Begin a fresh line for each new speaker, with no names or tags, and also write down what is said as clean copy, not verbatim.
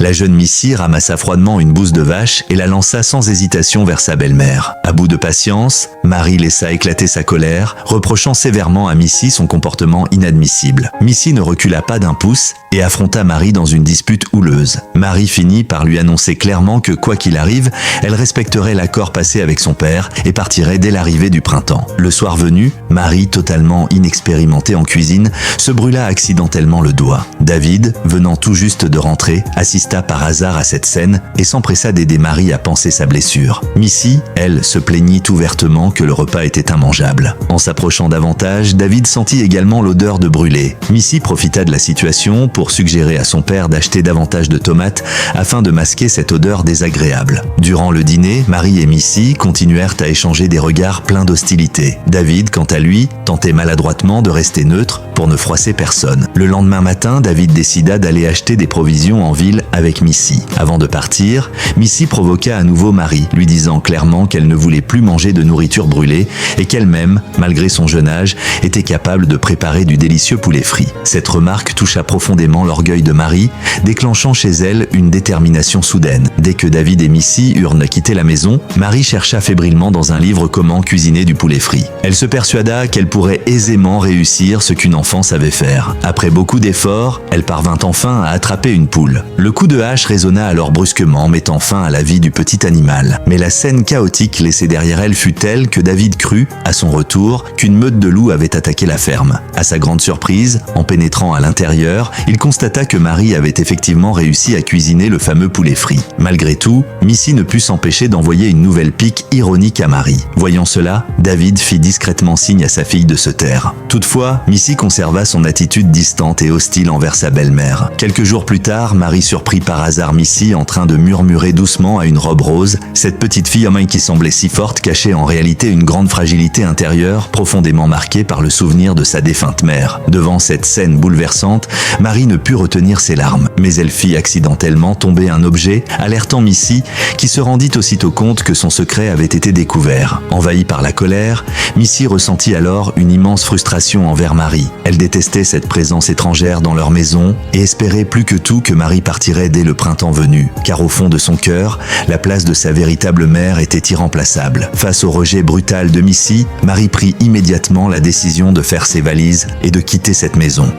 La jeune Missy ramassa froidement une bouse de vache et la lança sans hésitation vers sa belle-mère. À bout de patience, Marie laissa éclater sa colère, reprochant sévèrement à Missy son comportement inadmissible. Missy ne recula pas d'un pouce et affronta Marie dans une dispute houleuse. Marie finit par lui annoncer clairement que quoi qu'il arrive, elle respecterait l'accord passé avec son père et partirait dès l'arrivée du printemps. Le soir venu, Marie, totalement inexpérimentée en cuisine, se brûla accidentellement le doigt. David, venant tout juste de rentrer, assista par hasard à cette scène et s'empressa d'aider Marie à panser sa blessure. Missy, elle, se plaignit ouvertement que le repas était immangeable. En s'approchant davantage, David sentit également l'odeur de brûlé. Missy profita de la situation pour suggérer à son père d'acheter davantage de tomates afin de masquer cette odeur désagréable. Durant le dîner, Marie et Missy continuèrent à échanger des regards pleins d'hostilité. David, quant à lui, tentait maladroitement de rester neutre pour ne froisser personne. Le lendemain matin, David décida d'aller acheter des provisions en ville avec Missy. Avant de partir, Missy provoqua à nouveau Marie, lui disant clairement qu'elle ne voulait plus manger de nourriture brûlée et qu'elle-même, malgré son jeune âge, était capable de préparer du délicieux poulet frit. Cette remarque toucha profondément l'orgueil de Marie, déclenchant chez elle une détermination soudaine. Dès que David et Missy eurent quitté la maison, Marie chercha fébrilement dans un livre comment cuisiner du poulet frit. Elle se persuada qu'elle pourrait aisément réussir ce qu'une enfant savait faire. Après beaucoup d'efforts, elle parvint enfin à attraper une poule. Le coup de hache résonna alors brusquement, mettant fin à la vie du petit animal. Mais la scène chaotique laissée derrière elle fut telle que David crut, à son retour, qu'une meute de loups avait attaqué la ferme. À sa grande surprise, en pénétrant à l'intérieur, il constata que Marie avait effectivement réussi à cuisiner le fameux poulet frit. Malgré tout, Missy ne put s'empêcher d'envoyer une nouvelle pique ironique à Marie. Voyant cela, David fit discrètement signe à sa fille de se taire. Toutefois, Missy conserva son attitude distante et hostile envers sa belle-mère. Quelques jours plus tard, Marie surprit par hasard Missy en train de murmurer doucement à une robe rose. Cette petite fille qui semblait si forte cachait en réalité une grande fragilité intérieure, profondément marquée par le souvenir de sa défunte mère. Devant cette scène bouleversante, Marie ne put retenir ses larmes, mais elle fit accidentellement tomber un objet, alertant Missy, qui se rendit aussitôt compte que son secret avait été découvert. Envahie par la colère, Missy ressentit alors une immense frustration envers Marie. Elle détestait cette présence étrangère dans leur maison et espérait plus que tout que Marie partirait dès le printemps venu, car au fond de son cœur, la place de sa véritable mère était irremplaçable. Face au rejet brutal de Missy, Marie prit immédiatement la décision de faire ses valises et de quitter cette maison.